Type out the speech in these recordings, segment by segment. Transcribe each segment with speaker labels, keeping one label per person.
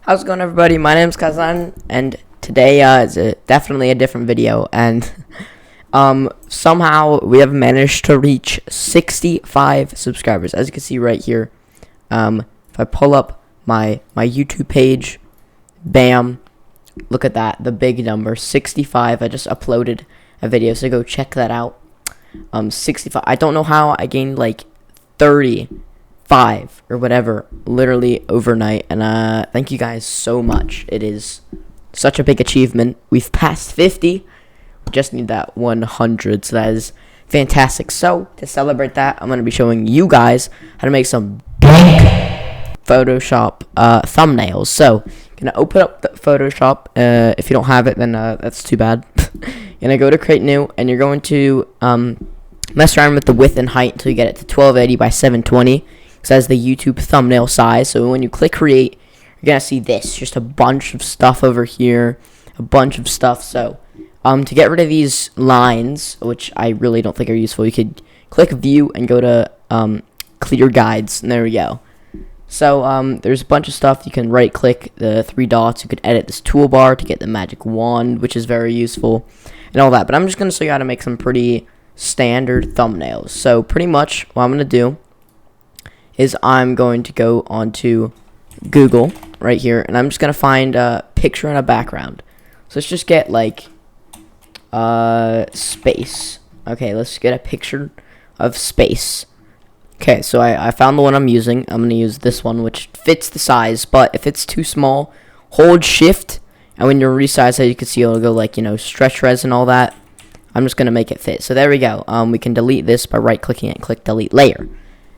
Speaker 1: How's it going, everybody? My name's Kazan, and today is definitely a different video, and somehow we have managed to reach 65 subscribers. As you can see right here, if I pull up my YouTube page, bam, look at that, the big number, 65. I just uploaded a video, so go check that out. 65. I don't know how I gained like 35 or whatever literally overnight, and thank you guys so much. It is such a big achievement. We've passed 50. We just need that 100, so that is fantastic. So to celebrate that, I'm going to be showing you guys how to make some #DANK Photoshop thumbnails. So you're going to open up the Photoshop. If you don't have it, then that's too bad. You're going to go to create new, and you're going to mess around with the width and height until you get it to 1280 by 720. So that's the YouTube thumbnail size. So when you click create, you're going to see this. Just a bunch of stuff over here. A bunch of stuff. So to get rid of these lines, which I really don't think are useful, you could click view and go to clear guides. And there we go. So there's a bunch of stuff. You can right click the three dots. You could edit this toolbar to get the magic wand, which is very useful, and all that. But I'm just going to show you how to make some pretty standard thumbnails. So pretty much what I'm going to do is I'm going to go onto Google right here, and I'm just going to find a picture and a background. So let's just get like space. Okay, let's get a picture of space. Okay, so I found the one I'm using. I'm going to use this one, which fits the size, but if it's too small, hold shift, and when you resize it, you can see it'll go like, stretch res and all that. I'm just going to make it fit. So there we go. We can delete this by right clicking it and click delete layer.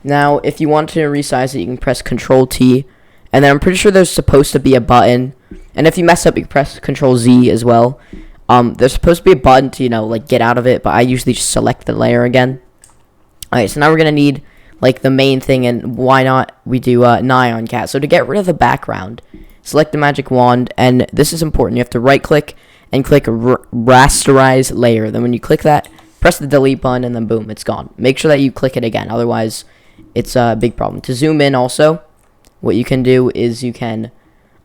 Speaker 1: Now, if you want to resize it, you can press Control T, and then I'm pretty sure there's supposed to be a button, and if you mess up, you can press Control Z as well. There's supposed to be a button to, like get out of it, but I usually just select the layer again. Alright, so now we're going to need like the main thing, and why not we do Nyan Cat. So to get rid of the background, select the magic wand, and this is important. You have to right click and click rasterize layer. Then when you click that, press the delete button, and then boom, it's gone. Make sure that you click it again, otherwise it's a big problem. To zoom in also, what you can do is you can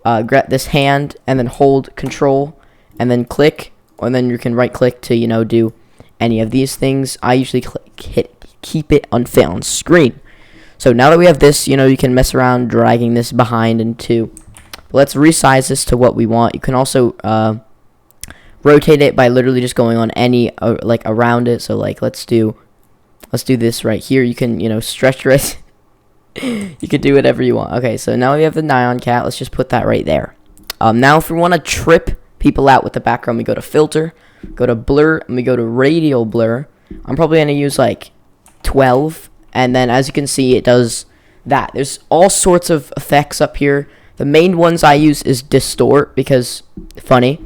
Speaker 1: grab this hand and then hold control and then click, or then you can right click to do any of these things. I usually keep it unfit on screen. So now that we have this, you can mess around dragging this behind into. Let's resize this to what we want. You can also rotate it by literally just going on any like around it. So like let's do this right here. You can stretch it. You can do whatever you want. Okay, so now we have the Nyan Cat. Let's just put that right there. Now if we want to trip people out with the background, we go to filter, go to blur, and we go to radial blur. I'm probably going to use like 12, and then as you can see, it does that. There's all sorts of effects up here. The main ones I use is distort, because funny.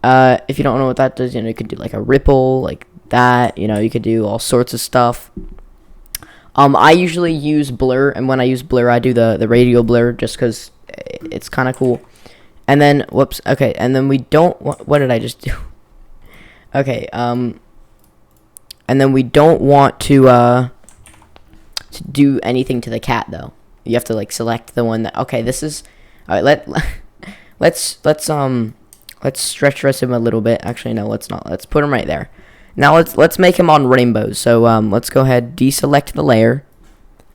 Speaker 1: If you don't know what that does, you could do like a ripple like that. You could do all sorts of stuff. I usually use blur, and when I use blur, I do the radial blur just because it's kind of cool. And then whoops, okay, and then we don't. What did I just do? Okay, and then we don't want to do anything to the cat though. You have to like select the one that. Okay, this is. All right, let's stretch res him a little bit. Actually, no, let's not. Let's put him right there. Now let's make him on rainbows. So let's go ahead, deselect the layer,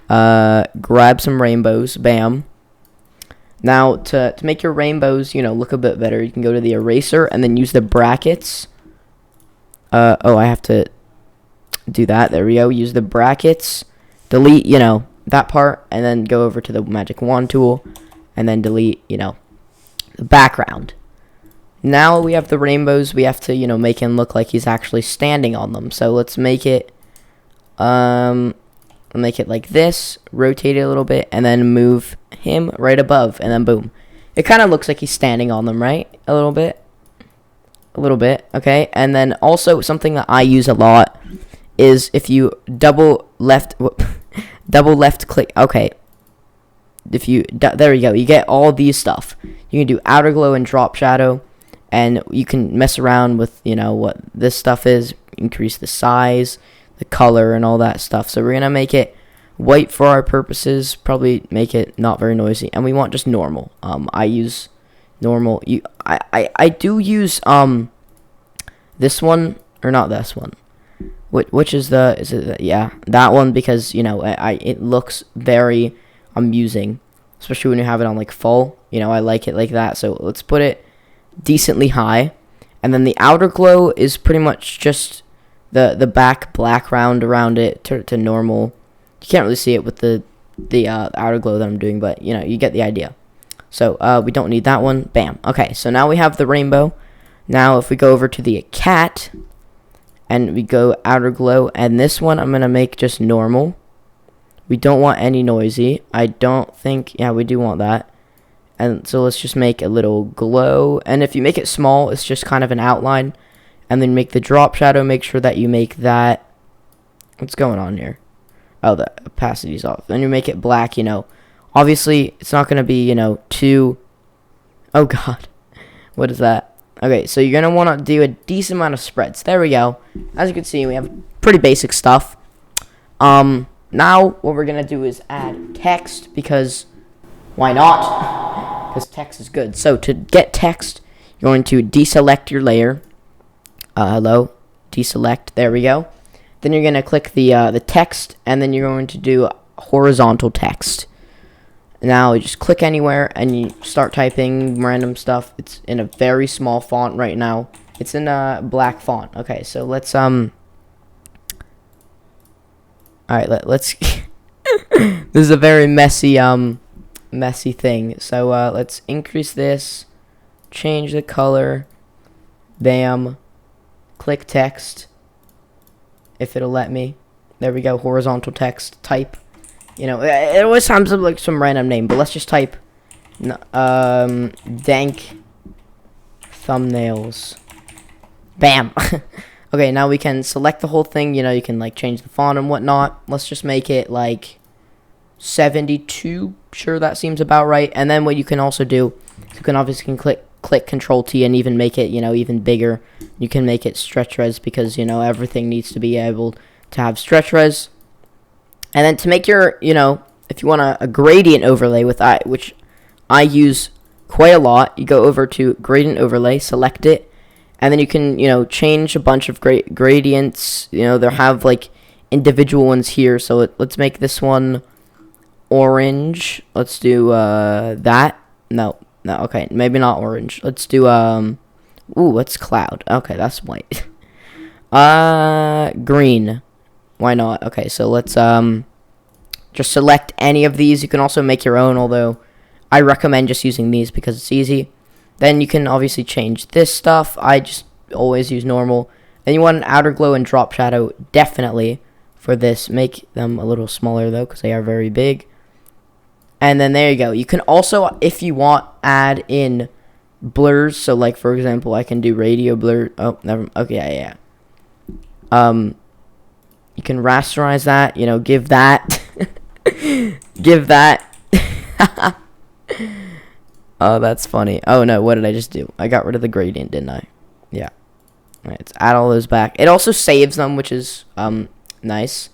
Speaker 1: grab some rainbows, bam. Now to make your rainbows look a bit better, you can go to the eraser and then use the brackets. Oh, I have to do that. There we go. Use the brackets, delete that part, and then go over to the magic wand tool, and then delete the background. Now we have the rainbows. We have to make him look like he's actually standing on them. So let's make it like this, rotate it a little bit, and then move him right above, and then boom, it kind of looks like he's standing on them, right? A little bit, okay. And then also something that I use a lot is if you double left click. Okay, if you there you go, you get all these stuff. You can do outer glow and drop shadow, and you can mess around with what this stuff is, increase the size, the color, and all that stuff. So we're gonna make it White for our purposes, probably make it not very noisy, and we want just normal. I use normal. I do use this one, or not this one. Which is yeah, that one, because it looks very amusing, especially when you have it on like full. I like it like that. So let's put it decently high, and then the outer glow is pretty much just the background around it to normal. You can't really see it with the outer glow that I'm doing, but you get the idea. So we don't need that one. Bam. Okay, so now we have the rainbow. Now if we go over to the cat and we go outer glow, and this one I'm gonna make just normal. We don't want any noisy. I don't think, yeah, we do want that. And so let's just make a little glow, and if you make it small, it's just kind of an outline. And then make the drop shadow, make sure that you make that, what's going on here? Oh, the opacity's off. Then you make it black. Obviously it's not going to be too, oh god, what is that? Okay, so you're going to want to do a decent amount of spreads. There we go. As you can see, we have pretty basic stuff. Now what we're going to do is add text, because why not? Because text is good. So to get text, you're going to deselect your layer. Hello, deselect, there we go. Then you're going to click the text, and then you're going to do horizontal text. Now you just click anywhere and you start typing random stuff. It's in a very small font right now. It's in a black font. Okay, so let's all right, let's this is a very messy thing. So let's increase this, change the color, bam, click text if it'll let me. There we go, horizontal text, type. It always comes up like some random name, but let's just type dank thumbnails. Bam. Okay, now we can select the whole thing. You can like change the font and whatnot. Let's just make it like 72. Sure, that seems about right. And then what you can also do, you can obviously click Control T and even make it even bigger. You can make it stretch res, because everything needs to be able to have stretch res. And then to make your, if you want a gradient overlay which I use quite a lot, you go over to gradient overlay, select it, and then you can, change a bunch of gradients. They'll have like individual ones here. So let's make this one orange. Let's do that. No, okay, maybe not orange. Let's do what's cloud? Okay, that's white. Green. Why not? Okay, so let's just select any of these. You can also make your own, although I recommend just using these because it's easy. Then you can obviously change this stuff. I just always use normal. Then you want an outer glow and drop shadow, definitely, for this. Make them a little smaller though, because they are very big. And then there you go. You can also, if you want, add in blurs. So like, for example, I can do radio blur. Oh, never. Okay, yeah. You can rasterize that, give that, give that. Oh, that's funny. Oh no, what did I just do? I got rid of the gradient, didn't I? Yeah. All right, let's add all those back. It also saves them, which is nice.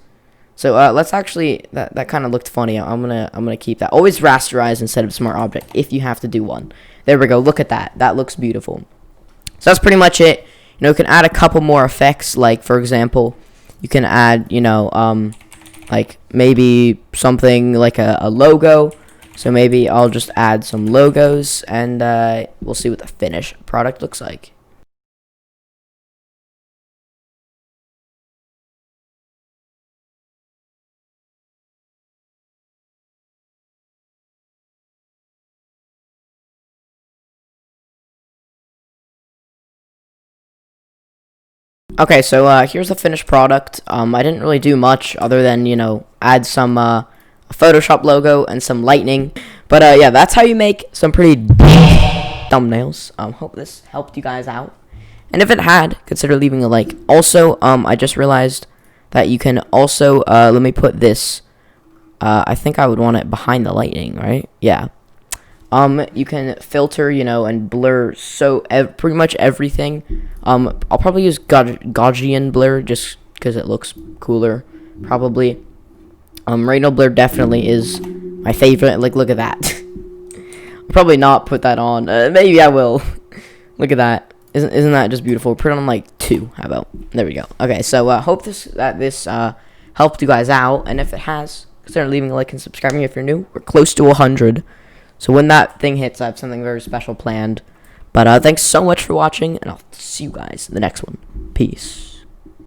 Speaker 1: So let's actually, that kind of looked funny. I'm gonna keep that. Always rasterize instead of smart object if you have to do one. There we go. Look at that. That looks beautiful. So that's pretty much it. You can add a couple more effects, like for example, you can add, like maybe something like a logo. So maybe I'll just add some logos, and we'll see what the finished product looks like. Okay, so here's the finished product. I didn't really do much other than, add some a Photoshop logo and some lightning. But yeah, that's how you make some pretty thumbnails. Hope this helped you guys out. And if it had, consider leaving a like. Also, I just realized that you can also, let me put this, I think I would want it behind the lightning, right? Yeah. You can filter, and blur pretty much everything. I'll probably use Gaussian blur just because it looks cooler, probably. Rainbow Blur definitely is my favorite. Like, look at that. I'll probably not put that on. Maybe I will. Look at that. Isn't that just beautiful? Put it on like 2. How about? There we go. Okay, so hope this helped you guys out, and if it has, consider leaving a like and subscribing if you're new. We're close to 100, so when that thing hits, I have something very special planned. But thanks so much for watching, and I'll see you guys in the next one. Peace.